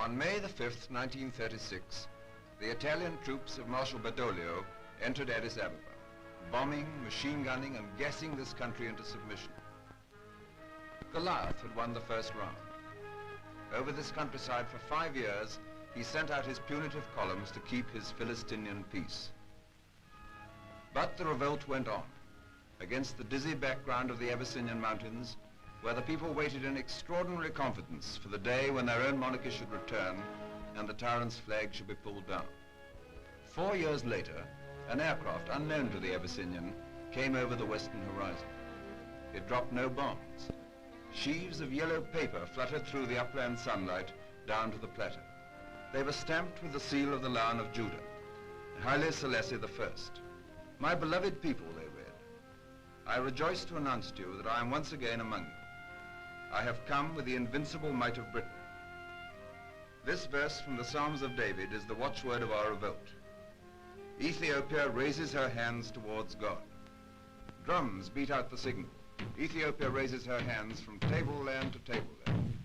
On May the 5th, 1936, the Italian troops of Marshal Badoglio entered Addis Ababa, bombing, machine gunning, and gassing this country into submission. Goliath had won the first round. Over this countryside for 5 years, he sent out his punitive columns to keep his Philistinian peace. But the revolt went on, against the dizzy background of the Abyssinian mountains, where the people waited in extraordinary confidence for the day when their own monarchy should return and the tyrant's flag should be pulled down. 4 years later, an aircraft unknown to the Abyssinian came over the western horizon. It dropped no bombs. Sheaves of yellow paper fluttered through the upland sunlight down to the plateau. They were stamped with the seal of the Lion of Judah, Haile Selassie I. My beloved people, they read, I rejoice to announce to you that I am once again among you. I have come with the invincible might of Britain. This verse from the Psalms of David is the watchword of our revolt. Ethiopia raises her hands towards God. Drums beat out the signal. Ethiopia raises her hands from tableland to tableland.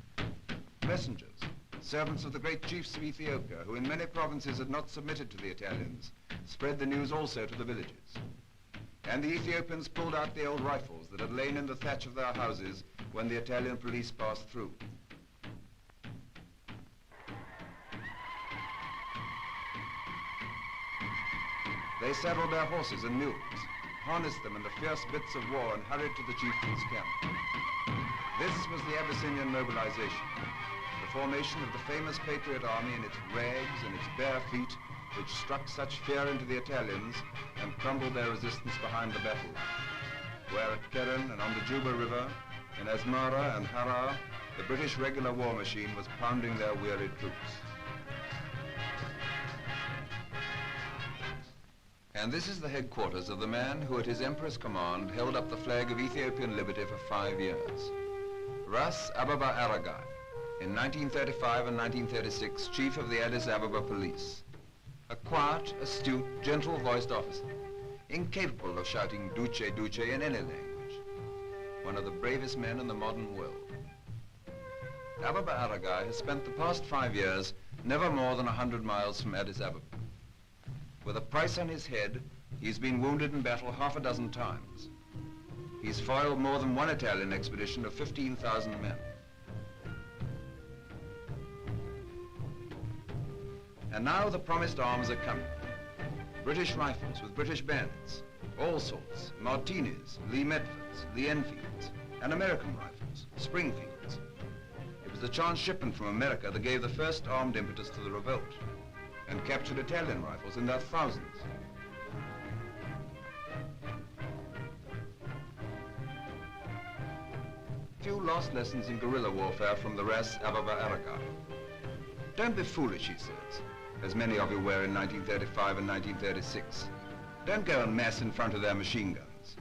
Messengers, servants of the great chiefs of Ethiopia, who in many provinces had not submitted to the Italians, spread the news also to the villages. And the Ethiopians pulled out the old rifles that had lain in the thatch of their houses when the Italian police passed through. They saddled their horses and mules, harnessed them in the fierce bits of war, and hurried to the chieftain's camp. This was the Abyssinian mobilization, the formation of the famous Patriot army in its rags and its bare feet, which struck such fear into the Italians and crumbled their resistance behind the battle line, where at Keren and on the Juba River, in Asmara and Harar, the British regular war machine was pounding their weary troops. And this is the headquarters of the man who at his emperor's command held up the flag of Ethiopian liberty for 5 years. Ras Ababa Aragai, in 1935 and 1936, chief of the Addis Ababa police. A quiet, astute, gentle-voiced officer, incapable of shouting Duce, Duce in any language. One of the bravest men in the modern world. Ababa Aragai has spent the past 5 years never more than 100 miles from Addis Ababa. With a price on his head, he's been wounded in battle half a dozen times. He's foiled more than one Italian expedition of 15,000 men. And now the promised arms are coming. British rifles with British bayonets, all sorts, Martinis, Lee Medfords, Lee Enfields, and American rifles, Springfields. It was the chance shipment from America that gave the first armed impetus to the revolt, and captured Italian rifles in their thousands. Few lost lessons in guerrilla warfare from the Ras Ababa Aragai. Don't be foolish, he says, as many of you were in 1935 and 1936. Don't go en masse in front of their machine guns.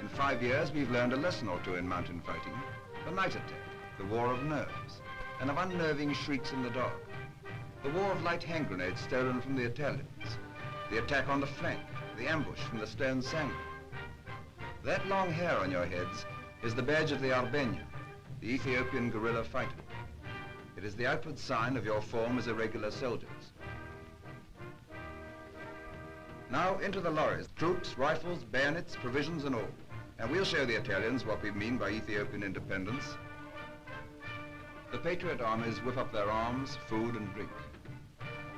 In 5 years, we've learned a lesson or two in mountain fighting. The night attack, the war of nerves, and of unnerving shrieks in the dark. The war of light hand grenades stolen from the Italians. The attack on the flank, the ambush from the stone sangre. That long hair on your heads is the badge of the Arbenya, the Ethiopian guerrilla fighter. It is the outward sign of your form as irregular soldiers. Now into the lorries, troops, rifles, bayonets, provisions and all. And we'll show the Italians what we mean by Ethiopian independence. The Patriot armies whip up their arms, food and drink.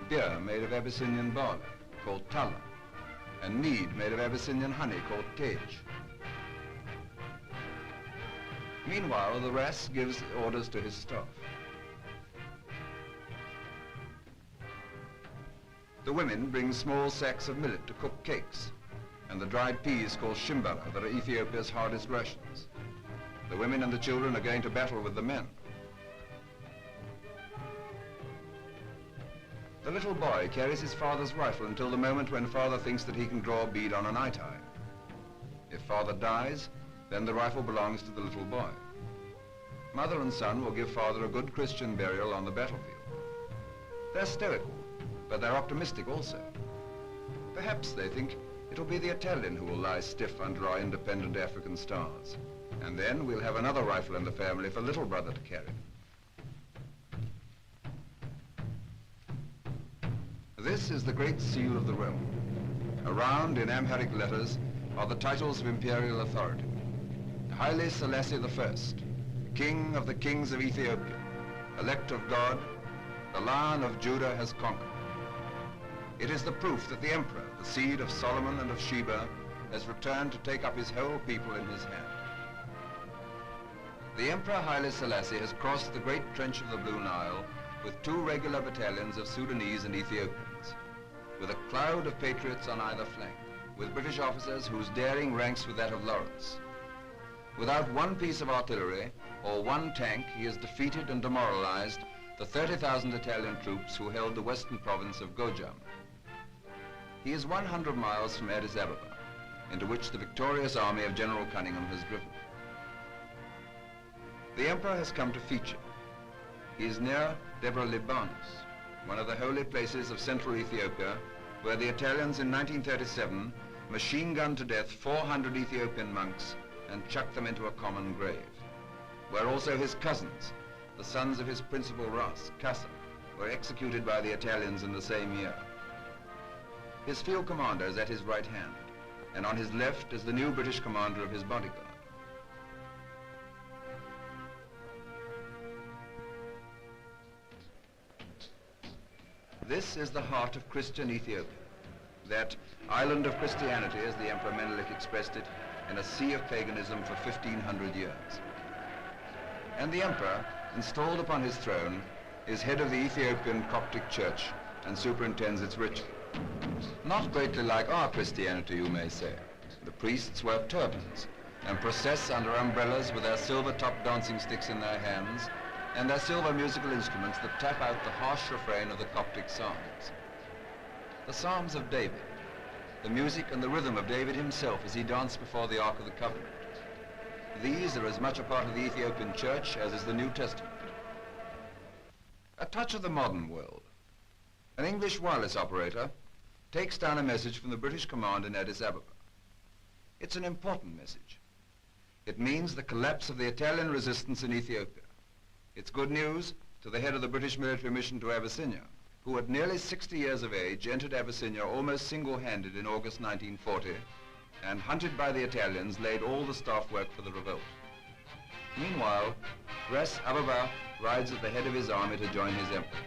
Beer made of Abyssinian barley, called tala, and mead made of Abyssinian honey, called tej. Meanwhile, the Ras gives orders to his staff. The women bring small sacks of millet to cook cakes, and the dried peas called shimbara that are Ethiopia's hardest rations. The women and the children are going to battle with the men. The little boy carries his father's rifle until the moment when father thinks that he can draw a bead on an eye-tie. If father dies, then the rifle belongs to the little boy. Mother and son will give father a good Christian burial on the battlefield. They're stoical, but they're optimistic also. Perhaps, they think, it'll be the Italian who will lie stiff under our independent African stars. And then we'll have another rifle in the family for little brother to carry. This is the Great Seal of the realm. Around in Amharic letters are the titles of imperial authority. Haile Selassie I, King of the kings of Ethiopia, elect of God, the Lion of Judah has conquered. It is the proof that the emperor, the seed of Solomon and of Sheba, has returned to take up his whole people in his hand. The Emperor Haile Selassie has crossed the great trench of the Blue Nile with 2 regular battalions of Sudanese and Ethiopians, with a cloud of patriots on either flank, with British officers whose daring ranks with that of Lawrence. Without one piece of artillery or one tank, he has defeated and demoralized the 30,000 Italian troops who held the western province of Gojam. He is 100 miles from Addis Ababa, into which the victorious army of General Cunningham has driven. The emperor has come to feature. He is near Debre Libanus, one of the holy places of central Ethiopia, where the Italians in 1937 machine-gunned to death 400 Ethiopian monks and chucked them into a common grave, where also his cousins, the sons of his principal Ras, Kassa, were executed by the Italians in the same year. His field commander is at his right hand, and on his left is the new British commander of his bodyguard. This is the heart of Christian Ethiopia, that island of Christianity, as the Emperor Menelik expressed it, in a sea of paganism for 1,500 years. And the emperor, installed upon his throne, is head of the Ethiopian Coptic Church and superintends its ritual. Not greatly like our Christianity, you may say. The priests wear turbans and process under umbrellas with their silver-topped dancing sticks in their hands and their silver musical instruments that tap out the harsh refrain of the Coptic Psalms. The Psalms of David, the music and the rhythm of David himself as he danced before the Ark of the Covenant. These are as much a part of the Ethiopian Church as is the New Testament. A touch of the modern world. An English wireless operator takes down a message from the British command in Addis Ababa. It's an important message. It means the collapse of the Italian resistance in Ethiopia. It's good news to the head of the British military mission to Abyssinia, who at nearly 60 years of age entered Abyssinia almost single-handed in August 1940, and hunted by the Italians laid all the staff work for the revolt. Meanwhile, Ras Ababa rides at the head of his army to join his emperor.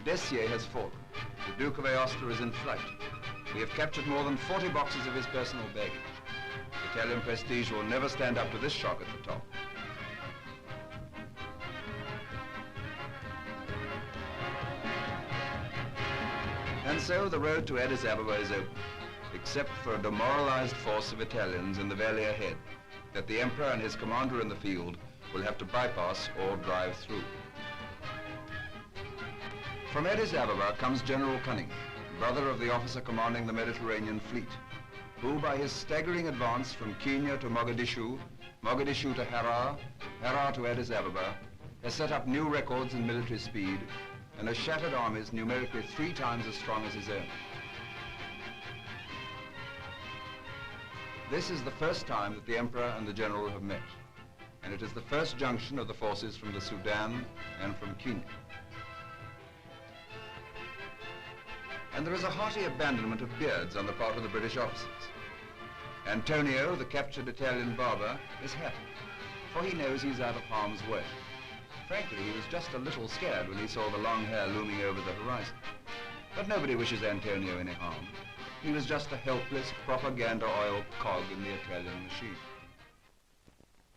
Dessier has fallen. The Duke of Aosta is in flight. We have captured more than 40 boxes of his personal baggage. Italian prestige will never stand up to this shock at the top. And so the road to Addis Ababa is open, except for a demoralized force of Italians in the valley ahead that the emperor and his commander in the field will have to bypass or drive through. From Addis Ababa comes General Cunningham, brother of the officer commanding the Mediterranean fleet, who by his staggering advance from Kenya to Mogadishu, Mogadishu to Harar, Harar to Addis Ababa, has set up new records in military speed and has shattered armies numerically 3 times as strong as his own. This is the first time that the emperor and the general have met, and it is the first junction of the forces from the Sudan and from Kenya. And there is a hearty abandonment of beards on the part of the British officers. Antonio, the captured Italian barber, is happy, for he knows he's out of harm's way. Frankly, he was just a little scared when he saw the long hair looming over the horizon. But nobody wishes Antonio any harm. He was just a helpless propaganda oil cog in the Italian machine.